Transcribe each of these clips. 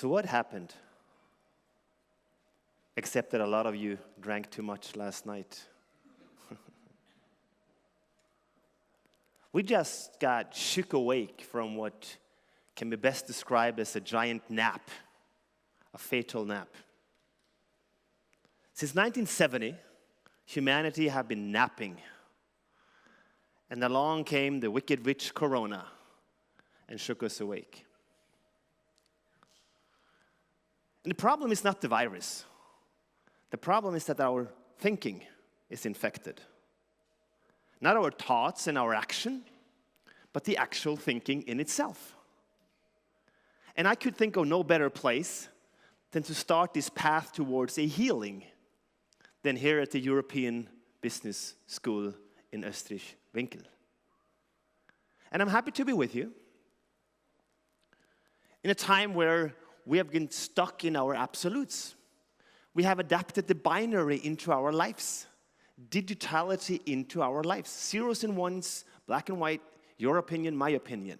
So what happened? Except that a lot of you drank too much last night. We just got shook awake from what can be best described as a giant nap, a fatal nap. Since 1970, humanity have been napping. And along came the wicked witch Corona and shook us awake. And the problem is not the virus. The problem is that our thinking is infected. Not our thoughts and our action, but the actual thinking in itself. And I could think of no better place than to start this path towards a healing than here at the European Business School in Österreich-Winkel. And I'm happy to be with you in a time where we have been stuck in our absolutes. We have adapted the binary into our lives, digitality into our lives, zeros and ones, black and white, your opinion, my opinion.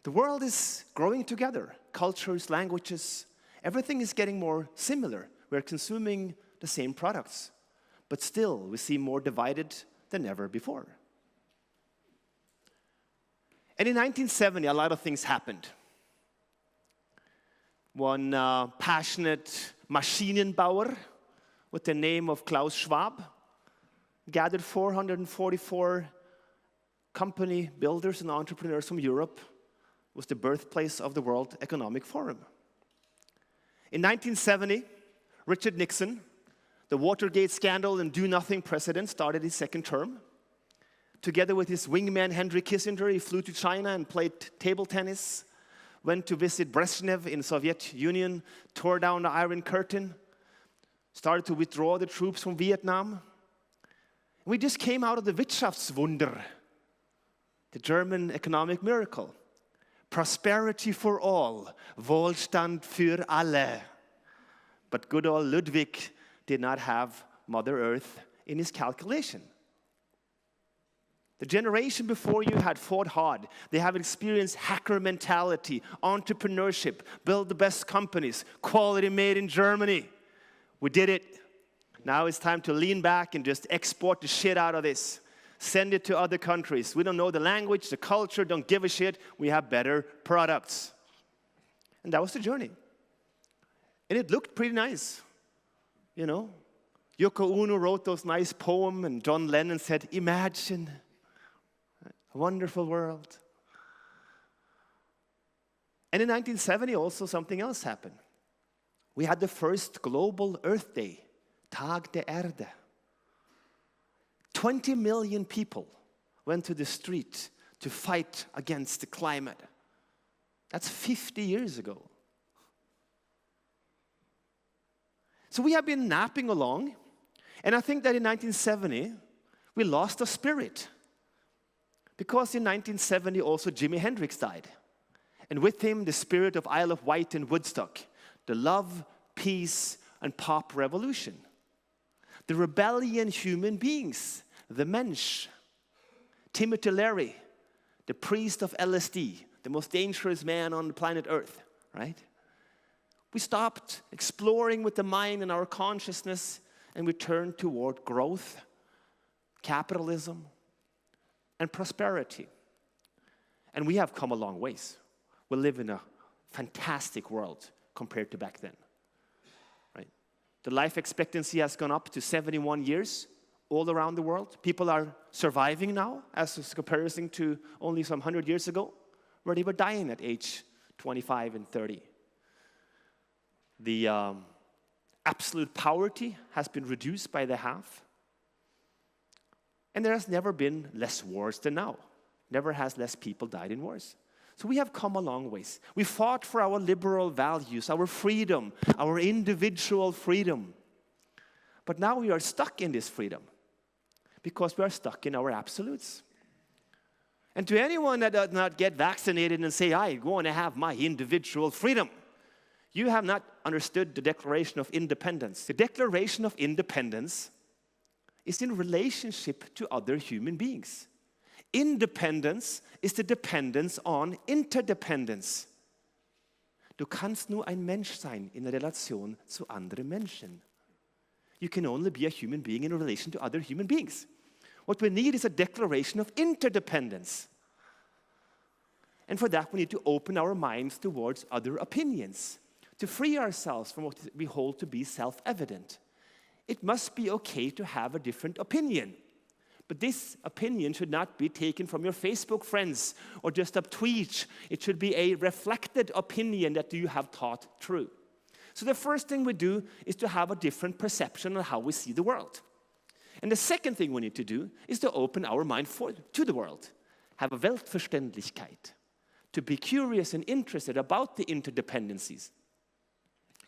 The world is growing together, cultures, languages, everything is getting more similar. We're consuming the same products, but still we seem more divided than ever before. And in 1970, a lot of things happened. One passionate Maschinenbauer with the name of Klaus Schwab gathered 444 company builders and entrepreneurs from Europe. It was the birthplace of the World Economic Forum. In 1970, Richard Nixon, the Watergate scandal and do-nothing president, started his second term. Together with his wingman Henry Kissinger, he flew to China and played table tennis, went to visit Brezhnev in the Soviet Union, tore down the Iron Curtain, started to withdraw the troops from Vietnam. We just came out of the Wirtschaftswunder, the German economic miracle. Prosperity for all, Wohlstand für alle. But good old Ludwig did not have Mother Earth in his calculation. The generation before you had fought hard. They have experienced hacker mentality, entrepreneurship, build the best companies, quality made in Germany. We did it. Now it's time to lean back and just export the shit out of this. Send it to other countries. We don't know the language, the culture, don't give a shit. We have better products. And that was the journey. And it looked pretty nice. You know, Yoko Ono wrote those nice poems, and John Lennon said, imagine a wonderful world. And in 1970 also something else happened. We had the first global Earth Day, Tag der Erde. 20 million people went to the street to fight against the climate. That's 50 years ago. So we have been napping along, and I think that in 1970, we lost our spirit. Because in 1970 also Jimi Hendrix died. And with him, the spirit of Isle of Wight and Woodstock, the love, peace, and pop revolution. The rebellion human beings, the Mensch, Timothy Leary, the priest of LSD, the most dangerous man on the planet Earth, right? We stopped exploring with the mind and our consciousness, and we turned toward growth, capitalism, and prosperity. And we have come a long ways. We live in a fantastic world compared to back then. Right? The life expectancy has gone up to 71 years all around the world. People are surviving now as a comparison to only some 100 years ago, where they were dying at age 25 and 30. The absolute poverty has been reduced by the half. And there has never been less wars than now. Never has less people died in wars. So we have come a long ways. We fought for our liberal values, our freedom, our individual freedom. But now we are stuck in this freedom because we are stuck in our absolutes. And to anyone that does not get vaccinated and say, I want to have my individual freedom, you have not understood the Declaration of Independence. The Declaration of Independence is in relationship to other human beings. Independence is the dependence on interdependence. Du kannst nur ein Mensch sein in Relation zu anderen Menschen. You can only be a human being in relation to other human beings. What we need is a declaration of interdependence. And for that, we need to open our minds towards other opinions, to free ourselves from what we hold to be self-evident. It must be okay to have a different opinion. But this opinion should not be taken from your Facebook friends or just a tweet. It should be a reflected opinion that you have thought through. So the first thing we do is to have a different perception on how we see the world. And the second thing we need to do is to open our mind to the world. Have a Weltverständlichkeit. To be curious and interested about the interdependencies.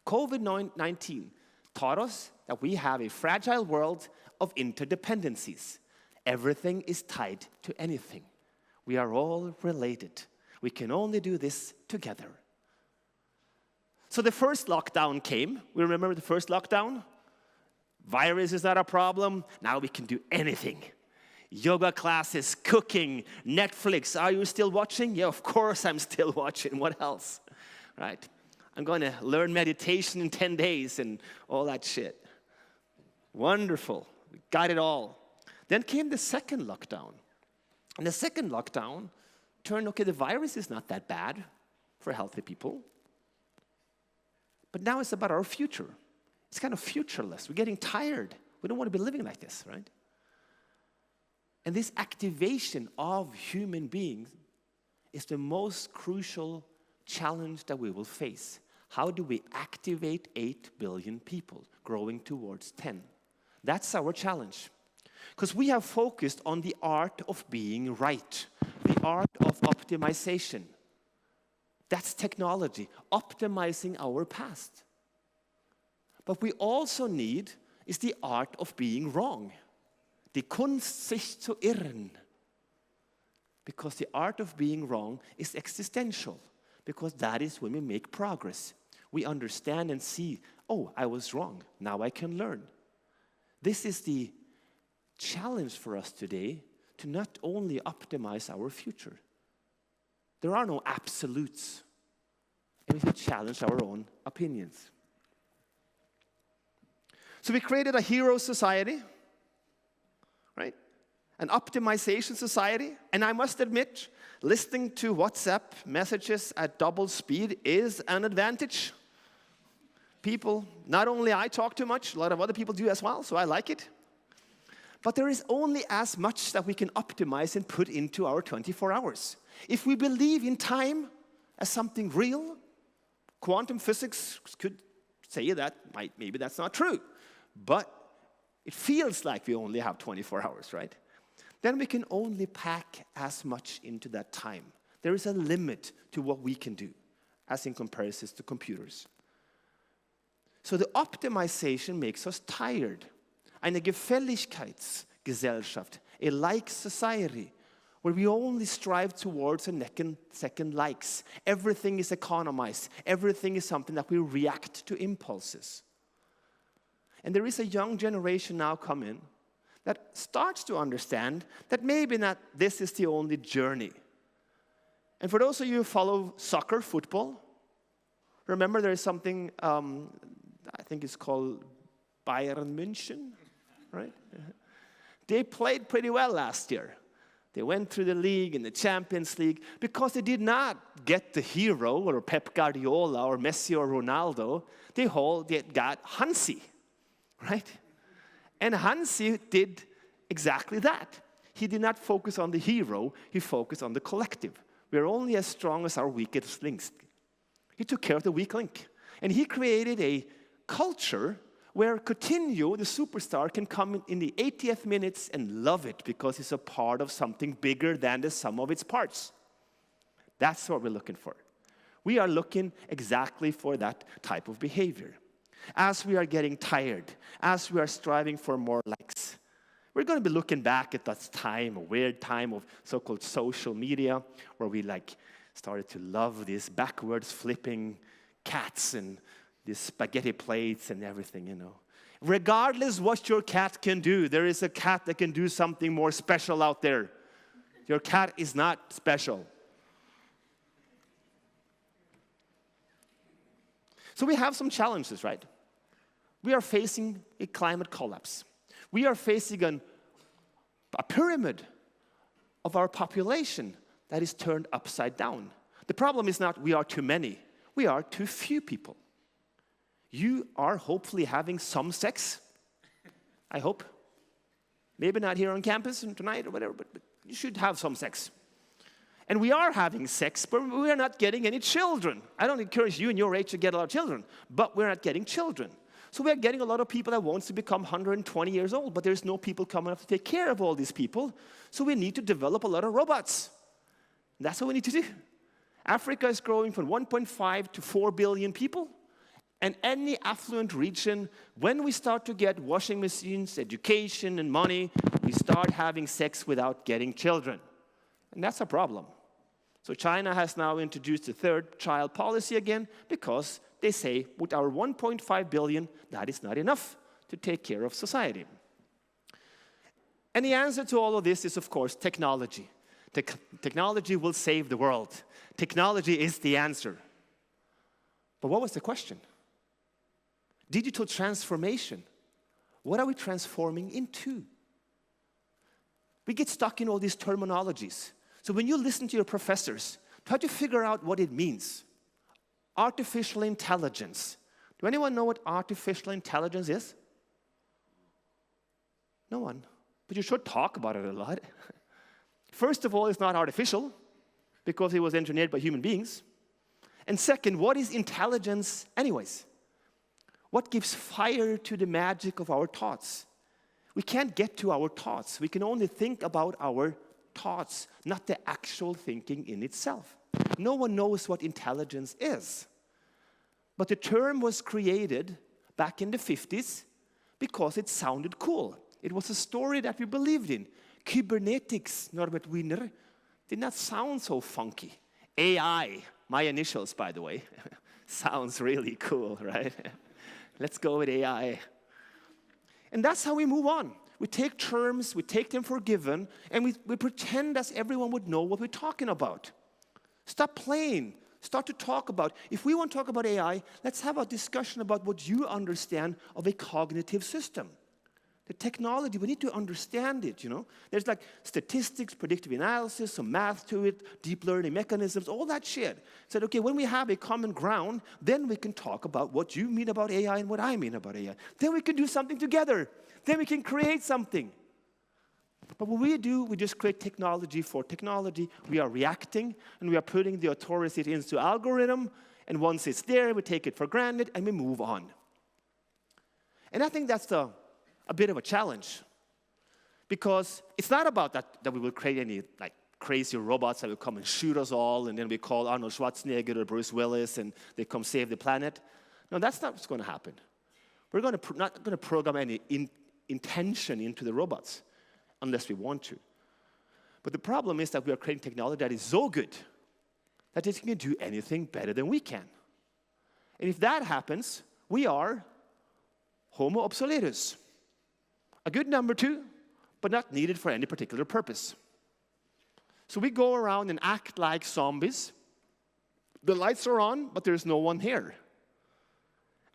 COVID-19 taught us that we have a fragile world of interdependencies. Everything is tied to anything. We are all related. We can only do this together. So the first lockdown came. We remember the first lockdown? Virus is not a problem. Now we can do anything. Yoga classes, cooking, Netflix. Are you still watching? Yeah, of course I'm still watching. What else? Right? I'm going to learn meditation in 10 days and all that shit. Wonderful. We got it all. Then came the second lockdown. And the second lockdown turned, okay, the virus is not that bad for healthy people. But now it's about our future. It's kind of futureless. We're getting tired. We don't want to be living like this, right? And this activation of human beings is the most crucial challenge that we will face. How do we activate 8 billion people growing towards 10? That's our challenge. Because we have focused on the art of being right, the art of optimization. That's technology, optimizing our past. But we also need is the art of being wrong. Die Kunst, sich zu irren. Because the art of being wrong is existential. Because that is when we make progress. We understand and see, oh, I was wrong. Now I can learn. This is the challenge for us today to not only optimize our future. There are no absolutes. And we can challenge our own opinions. So we created a hero society, right? An optimization society. And I must admit, listening to WhatsApp messages at double speed is an advantage. People, not only I talk too much, a lot of other people do as well, so I like it. But there is only as much that we can optimize and put into our 24 hours. If we believe in time as something real, quantum physics could say that, maybe that's not true. But it feels like we only have 24 hours, right? Then we can only pack as much into that time. There is a limit to what we can do, as in comparison to computers. So the optimization makes us tired. Eine Gefälligkeitsgesellschaft, a like society, where we only strive towards a second likes. Everything is economized. Everything is something that we react to impulses. And there is a young generation now coming that starts to understand that maybe not this is the only journey. And for those of you who follow soccer, football, remember there is something, I think it's called Bayern München, right? They played pretty well last year. They went through the league and the Champions League because they did not get the hero or Pep Guardiola or Messi or Ronaldo. They got Hansi, right? And Hansi did exactly that. He did not focus on the hero, he focused on the collective. We are only as strong as our weakest links. He took care of the weak link. And he created a culture where Coutinho, the superstar, can come in the 80th minutes and love it because he's a part of something bigger than the sum of its parts. That's what we're looking for. We are looking exactly for that type of behavior. As we are getting tired, as we are striving for more likes, we're going to be looking back at that time, a weird time of so-called social media, where we started to love these backwards flipping cats and these spaghetti plates and everything, you know. Regardless what your cat can do, there is a cat that can do something more special out there. Your cat is not special. So we have some challenges, right? We are facing a climate collapse. We are facing a pyramid of our population that is turned upside down. The problem is not we are too many. We are too few people. You are hopefully having some sex, I hope. Maybe not here on campus and tonight or whatever, but you should have some sex. And we are having sex, but we are not getting any children. I don't encourage you in your age to get a lot of children, but we're not getting children. So we're getting a lot of people that wants to become 120 years old, but there's no people coming up to take care of all these people. So we need to develop a lot of robots. That's what we need to do. Africa is growing from 1.5 to 4 billion people. And any affluent region, when we start to get washing machines, education, and money, we start having sex without getting children. And that's a problem. So China has now introduced the third child policy again because they say with our 1.5 billion, that is not enough to take care of society. And the answer to all of this is, of course, technology. Technology will save the world. Technology is the answer. But what was the question? Digital transformation. What are we transforming into? We get stuck in all these terminologies. So when you listen to your professors, try to figure out what it means. Artificial intelligence. Do anyone know what artificial intelligence is? No one. But you should talk about it a lot. First of all, it's not artificial because it was engineered by human beings. And second, what is intelligence anyways? What gives fire to the magic of our thoughts? We can't get to our thoughts. We can only think about our thoughts, not the actual thinking in itself. No one knows what intelligence is. But the term was created back in the 50s because it sounded cool. It was a story that we believed in. Kybernetics, Norbert Wiener, did not sound so funky. AI, my initials, by the way, sounds really cool, right? Let's go with AI. And that's how we move on. We take terms, we take them for given, and we pretend as everyone would know what we're talking about. Stop playing. Start to talk about. If we want to talk about AI, let's have a discussion about what you understand of a cognitive system. The technology, we need to understand it, you know. There's like statistics, predictive analysis, some math to it, deep learning mechanisms, all that shit. Said, okay, when we have a common ground, then we can talk about what you mean about AI and what I mean about AI. Then we can do something together. Then we can create something. But what we do, we just create technology for technology. We are reacting, and we are putting the authority into algorithm, and once it's there, we take it for granted, and we move on. And I think that's a bit of a challenge, because it's not about that we will create any like crazy robots that will come and shoot us all, and then we call Arnold Schwarzenegger or Bruce Willis, and they come save the planet. No, that's not what's going to happen. We're not going to program any intention into the robots unless we want to. But the problem is that we are creating technology that is so good that it can do anything better than we can. And if that happens, we are Homo obsoletus. A good number two, but not needed for any particular purpose. So we go around and act like zombies. The lights are on, but there's no one here.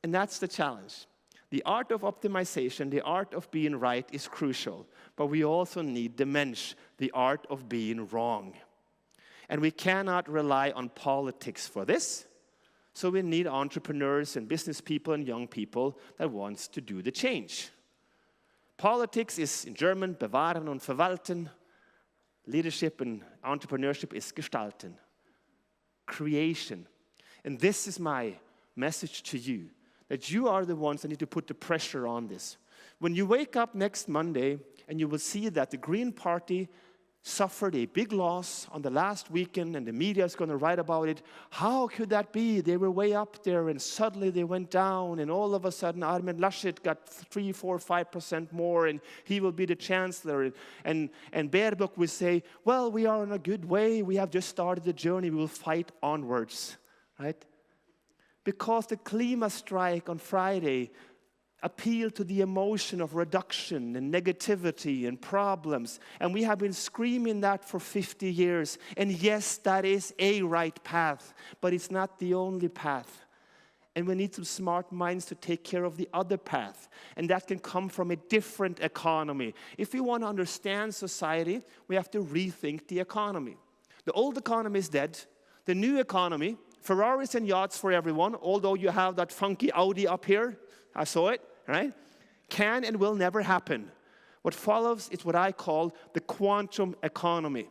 And that's the challenge. The art of optimization, the art of being right is crucial, but we also need the mensch, the art of being wrong. And we cannot rely on politics for this, so we need entrepreneurs and business people and young people that wants to do the change. Politics is, in German, bewahren und verwalten. Leadership and entrepreneurship is gestalten, creation. And this is my message to you, that you are the ones that need to put the pressure on this. When you wake up next Monday and you will see that the Green Party suffered a big loss on the last weekend and the media is going to write about it, how could that be? They were way up there and suddenly they went down, and all of a sudden Armin Laschet got 3, 4, 5% more and he will be the chancellor. And Baerbock will say, well, we are on a good way. We have just started the journey. We will fight onwards, right? Because the Klima strike on Friday appealed to the emotion of reduction and negativity and problems. And we have been screaming that for 50 years. And yes, that is a right path, but it's not the only path. And we need some smart minds to take care of the other path. And that can come from a different economy. If we want to understand society, we have to rethink the economy. The old economy is dead. The new economy, Ferraris and yachts for everyone, although you have that funky Audi up here, I saw it, right? Can and will never happen. What follows is what I call the quantum economy.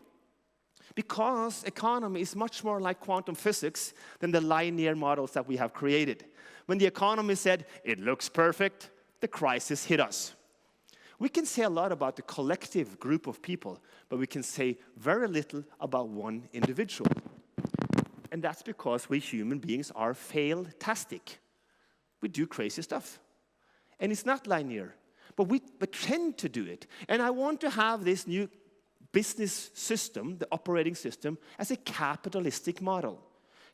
Because economy is much more like quantum physics than the linear models that we have created. When the economy said, it looks perfect, the crisis hit us. We can say a lot about the collective group of people, but we can say very little about one individual. And that's because we human beings are fail-tastic. We do crazy stuff. And it's not linear, but we tend to do it. And I want to have this new business system, the operating system, as a capitalistic model.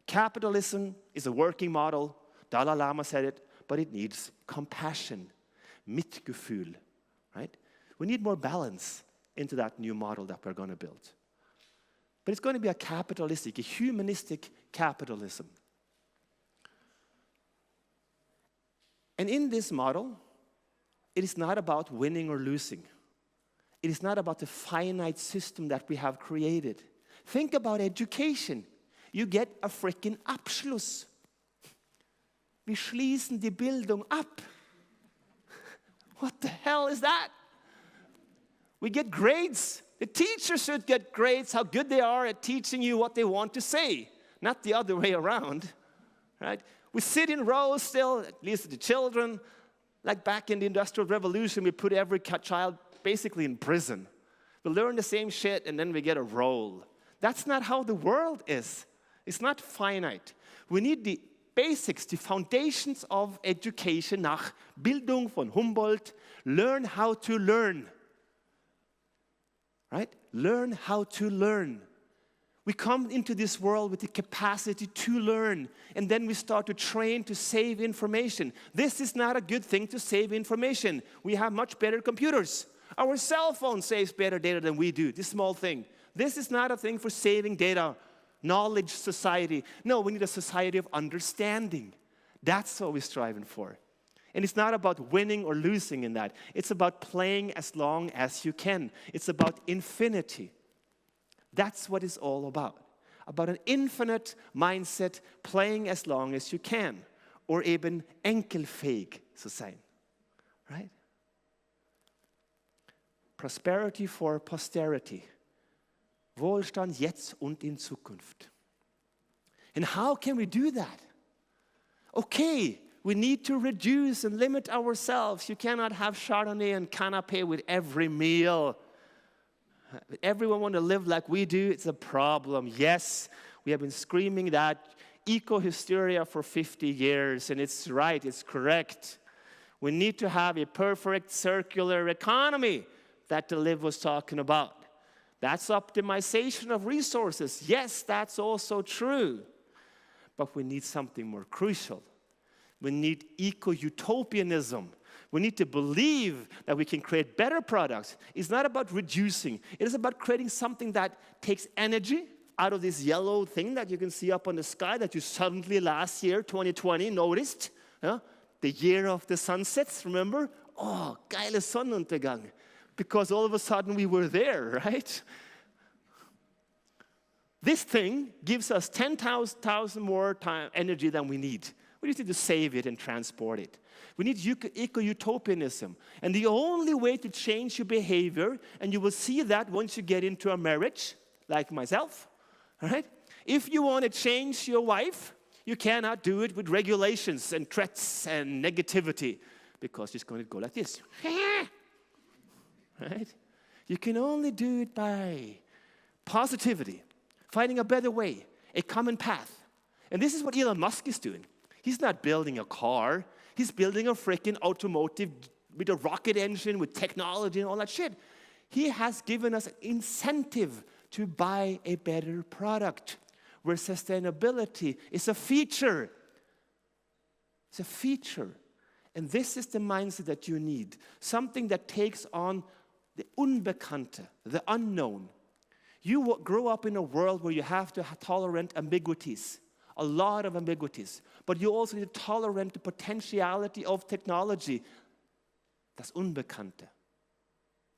Capitalism is a working model. Dalai Lama said it, but it needs compassion, Mitgefühl, right? We need more balance into that new model that we're going to build. But it's going to be a capitalistic, a humanistic capitalism. And in this model, it is not about winning or losing. It is not about the finite system that we have created. Think about education. You get a freaking Abschluss. Wir schließen die Bildung ab. What the hell is that? We get grades. The teachers should get grades, how good they are at teaching you what they want to say, not the other way around, right? We sit in rows still, at least the children. Like back in the Industrial Revolution, we put every child basically in prison. We learn the same shit and then we get a role. That's not how the world is. It's not finite. We need the basics, the foundations of education nach Bildung von Humboldt. Learn how to learn. Right? Learn how to learn. We come into this world with the capacity to learn, and then we start to train to save information. This is not a good thing to save information. We have much better computers. Our cell phone saves better data than we do, this small thing. This is not a thing for saving data, knowledge society. No, we need a society of understanding. That's what we're striving for. And it's not about winning or losing in that. It's about playing as long as you can. It's about infinity. That's what it's all about an infinite mindset, playing as long as you can. Or eben enkelfähig zu sein. Right? Prosperity for posterity. Wohlstand jetzt und in Zukunft. And how can we do that? Okay, we need to reduce and limit ourselves. You cannot have Chardonnay and canapé with every meal. Everyone want to live like we do. It's a problem. Yes, we have been screaming that eco-hysteria for 50 years, and it's right, it's correct. We need to have a perfect circular economy that the Liv was talking about. That's optimization of resources. Yes, that's also true. But we need something more crucial. We need eco-utopianism. We need to believe that we can create better products. It's not about reducing. It is about creating something that takes energy out of this yellow thing that you can see up on the sky that you suddenly last year, 2020, noticed. The year of the sunsets, remember? Oh, geile Sonnenuntergang. Because all of a sudden we were there, right? This thing gives us 10,000 more energy than we need. We just need to save it and transport it. We need eco-utopianism. And the only way to change your behavior, and you will see that once you get into a marriage, like myself, right? If you want to change your wife, you cannot do it with regulations and threats and negativity, because it's going to go like this. Right? You can only do it by positivity, finding a better way, a common path. And this is what Elon Musk is doing. He's not building a car. He's building a freaking automotive with a rocket engine, with technology and all that shit. He has given us an incentive to buy a better product where sustainability is a feature. It's a feature. And this is the mindset that you need. Something that takes on the Unbekannte, the unknown. You grow up in a world where you have to tolerate ambiguities. a lot of ambiguities. But you also need to tolerate the potentiality of technology. Das Unbekannte,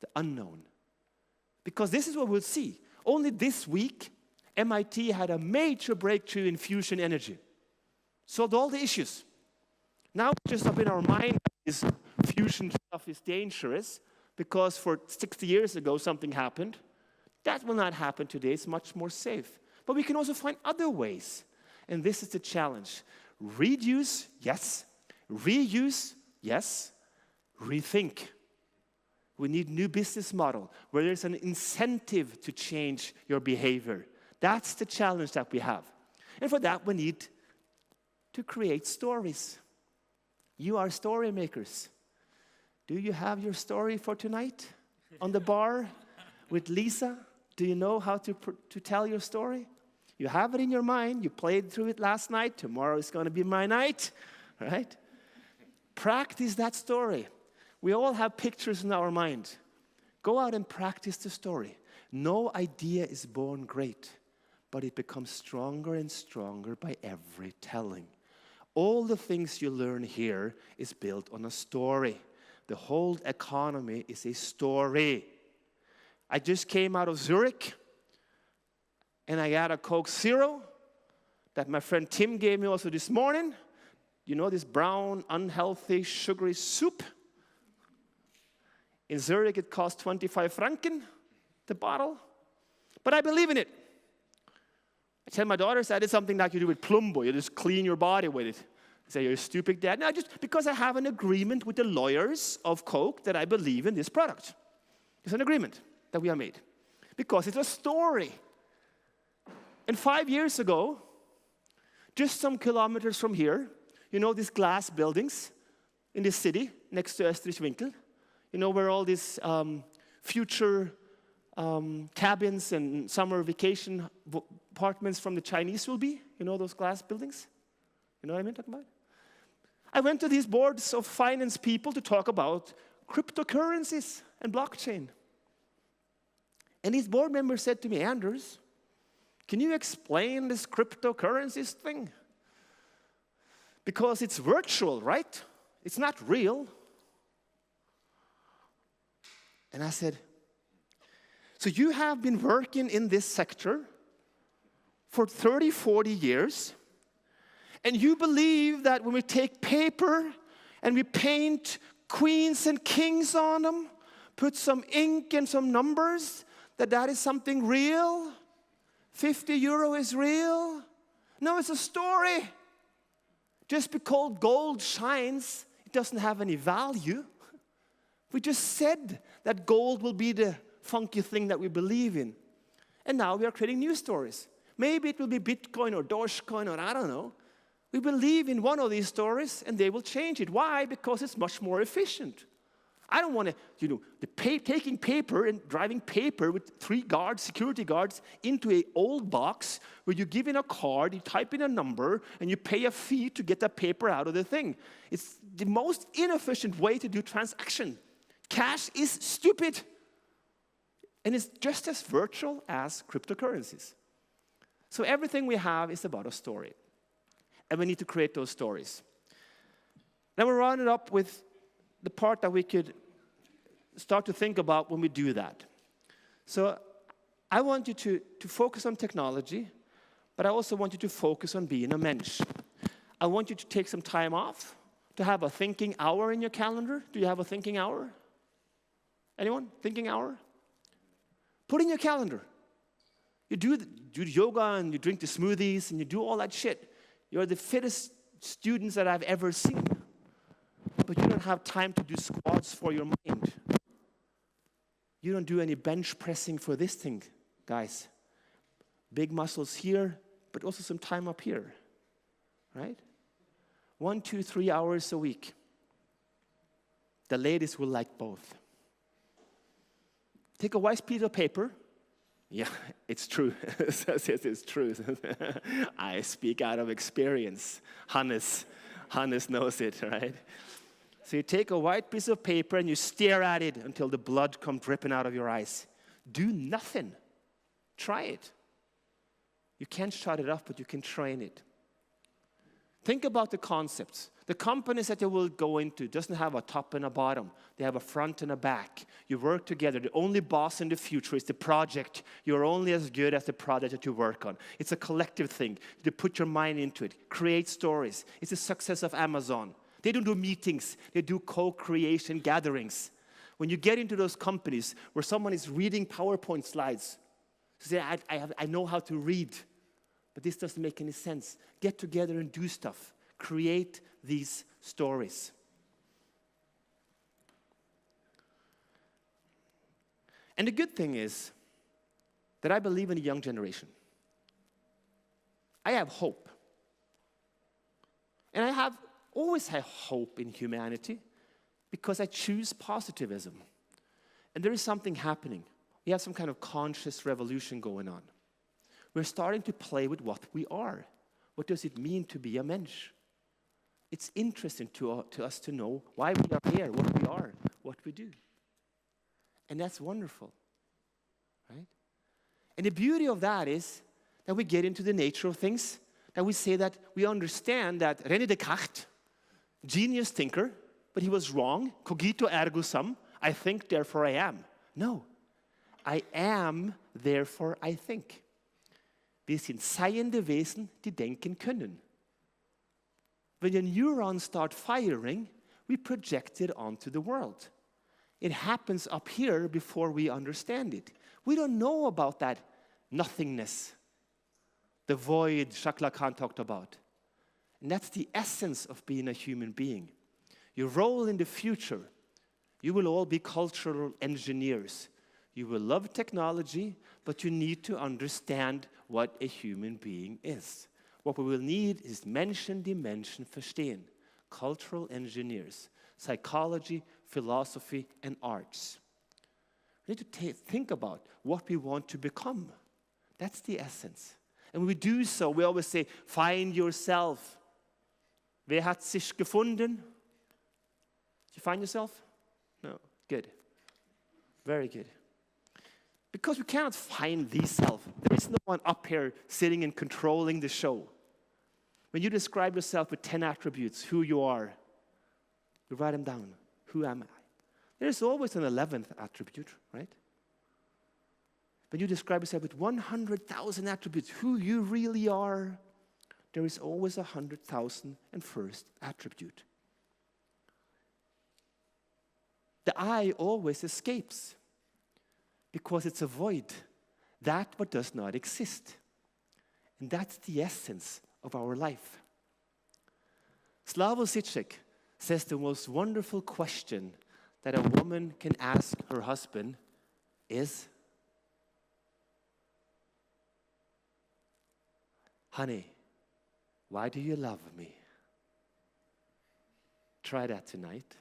the unknown. Because this is what we'll see. Only this week, MIT had a major breakthrough in fusion energy. Solved all the issues. Now just up in our mind, this fusion stuff is dangerous because for 60 years ago something happened. That will not happen today. It's much more safe. But we can also find other ways. And this is the challenge. Reduce, yes. Reuse, yes. Rethink. We need new business model where there's an incentive to change your behavior. That's the challenge that we have. And for that, we need to create stories. You are story makers. Do you have your story for tonight on the bar with Lisa? Do you know how to tell your story? You have it in your mind. You played through it last night. Tomorrow is going to be my night, right? Practice that story. We all have pictures in our mind. Go out and practice the story. No idea is born great, but it becomes stronger and stronger by every telling. All the things you learn here is built on a story. The whole economy is a story. I just came out of Zurich, and I got a Coke Zero that my friend Tim gave me also this morning. You know this brown, unhealthy, sugary soup? In Zurich, it costs 25 franken, the bottle. But I believe in it. I tell my daughters that it's something that you do with Plumbo. You just clean your body with it. I say, you're a stupid dad. No, just because I have an agreement with the lawyers of Coke that I believe in this product. It's an agreement that we have made. Because it's a story. And 5 years ago, just some kilometers from here, you know these glass buildings in this city next to Estrichwinkel? You know where all these future cabins and summer vacation apartments from the Chinese will be? You know those glass buildings? You know what I mean talking about? I went to these boards of finance people to talk about cryptocurrencies and blockchain. And these board members said to me, Anders, can you explain this cryptocurrencies thing? Because it's virtual, right? It's not real. And I said, so you have been working in this sector for 30, 40 years, and you believe that when we take paper and we paint queens and kings on them, put some ink and some numbers, that is something real? 50 euro is real? No, it's a story. Just because gold shines, it doesn't have any value. We just said that gold will be the funky thing that we believe in. And now we are creating new stories. Maybe it will be Bitcoin or Dogecoin or I don't know. We believe in one of these stories and they will change it. Why? Because it's much more efficient. I don't want to, taking paper and driving paper with 3 guards, security guards, into an old box where you give in a card, you type in a number, and you pay a fee to get that paper out of the thing. It's the most inefficient way to do transaction. Cash is stupid. And it's just as virtual as cryptocurrencies. So everything we have is about a story. And we need to create those stories. Now we'll round it up with the part that we could start to think about when we do that. So I want you to focus on technology, but I also want you to focus on being a mensch. I want you to take some time off, to have a thinking hour in your calendar. Do you have a thinking hour? Anyone? Thinking hour? Put in your calendar. You do yoga and you drink the smoothies and you do all that shit. You're the fittest students that I've ever seen. But you don't have time to do squats for your mind. You don't do any bench pressing for this thing, guys. Big muscles here, but also some time up here, right? 1, 2, 3 hours a week. The ladies will like both. Take a white piece of paper. Yeah, it's true. It's true. I speak out of experience. Hannes knows it, right? So you take a white piece of paper and you stare at it until the blood comes dripping out of your eyes. Do nothing. Try it. You can't shut it off, but you can train it. Think about the concepts. The companies that you will go into doesn't have a top and a bottom. They have a front and a back. You work together. The only boss in the future is the project. You're only as good as the project that you work on. It's a collective thing. You put your mind into it. Create stories. It's the success of Amazon. They don't do meetings. They do co-creation gatherings. When you get into those companies where someone is reading PowerPoint slides, say, I know how to read, but this doesn't make any sense. Get together and do stuff. Create these stories. And the good thing is that I believe in the young generation. I have hope. And I have always had hope in humanity because I choose positivism. And there is something happening. We have some kind of conscious revolution going on. We're starting to play with what we are. What does it mean to be a mensch? It's interesting to us to know why we are here, what we are, what we do. And that's wonderful, right? And the beauty of that is that we get into the nature of things, that we say that we understand that René Descartes, genius thinker, but he was wrong, cogito ergo sum, I think, therefore I am. No, I am, therefore I think. Wir sind seiende Wesen, die denken können. When the neurons start firing, we project it onto the world. It happens up here before we understand it. We don't know about that nothingness, the void Jacques Lacan talked about. And that's the essence of being a human being. Your role in the future, you will all be cultural engineers. You will love technology, but you need to understand what a human being is. What we will need is Menschen, die Menschen verstehen. Cultural engineers, psychology, philosophy, and arts. We need to think about what we want to become. That's the essence. And when we do so, we always say, find yourself. Wer hat sich gefunden? Did you find yourself? No. Good. Very good. Because we cannot find the self. There is no one up here sitting and controlling the show. When you describe yourself with 10 attributes, who you are, you write them down. Who am I? There's always an 11th attribute, right? When you describe yourself with 100,000 attributes, who you really are, there is always 100,001st attribute. The I always escapes because it's a void, that what does not exist. And that's the essence of our life. Slavoj Žižek says the most wonderful question that a woman can ask her husband is, honey, why do you love me? Try that tonight.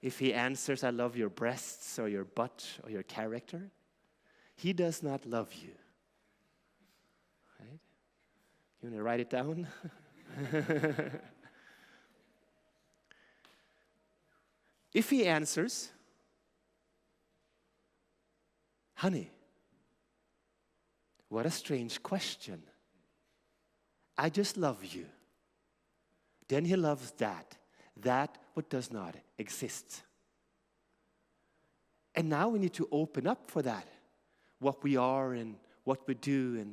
If he answers, I love your breasts or your butt or your character, he does not love you. Right? You want to write it down? If he answers, honey, what a strange question. I just love you. Then he loves that what does not exist. And now we need to open up for that, what we are and what we do.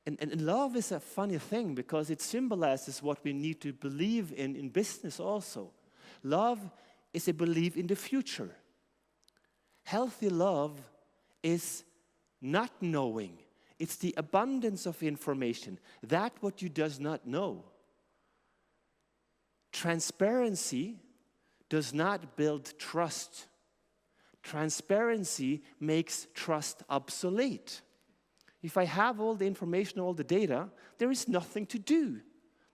And love is a funny thing because it symbolizes what we need to believe in business also. Love is a belief in the future. Healthy love is not knowing. It's the abundance of information, that what you does not know. Transparency does not build trust. Transparency makes trust obsolete. If I have all the information, all the data, there is nothing to do.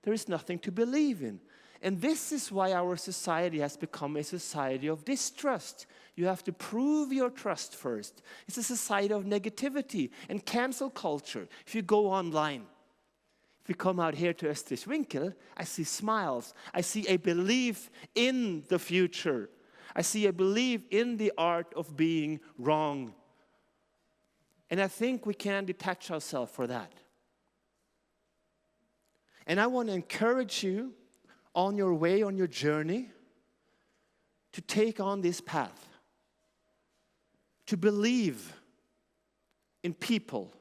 There is nothing to believe in. And this is why our society has become a society of distrust. You have to prove your trust first. It's a society of negativity and cancel culture. If you go online, if you come out here to Österwinkel, I see smiles. I see a belief in the future. I see a belief in the art of being wrong. And I think we can detach ourselves from that. And I want to encourage you on your way, on your journey, to take on this path. To believe in people.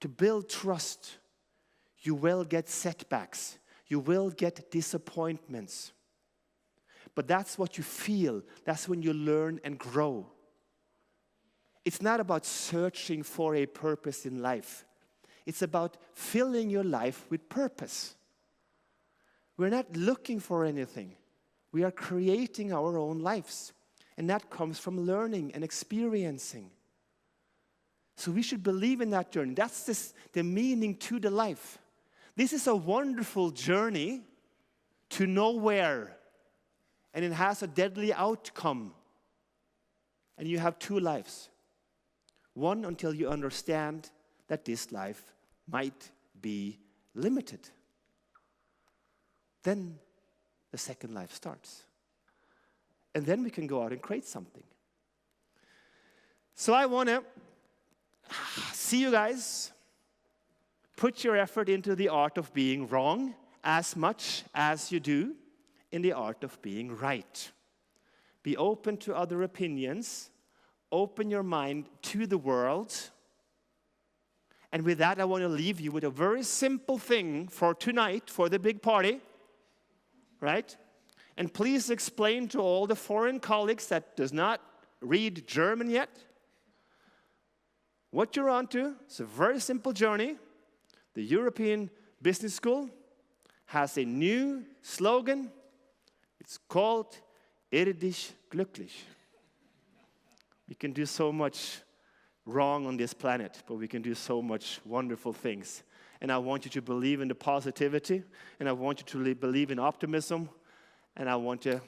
To build trust. You will get setbacks. You will get disappointments. But that's what you feel. That's when you learn and grow. It's not about searching for a purpose in life. It's about filling your life with purpose. We're not looking for anything. We are creating our own lives. And that comes from learning and experiencing. So we should believe in that journey. That's the meaning to the life. This is a wonderful journey to nowhere. And it has a deadly outcome. And you have two lives. One until you understand that this life might be limited. Then the second life starts. And then we can go out and create something. So I want to see you guys put your effort into the art of being wrong as much as you do in the art of being right. Be open to other opinions. Open your mind to the world. And with that, I want to leave you with a very simple thing for tonight, for the big party. Right? And please explain to all the foreign colleagues that does not read German yet what you're onto. It's a very simple journey. The European Business School has a new slogan. It's called Irdisch glücklich. We can do so much wrong on this planet, but we can do so much wonderful things. And I want you to believe in the positivity, and I want you to believe in optimism, and I want to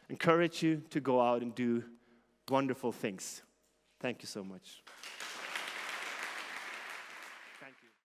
encourage you to go out and do wonderful things. Thank you so much.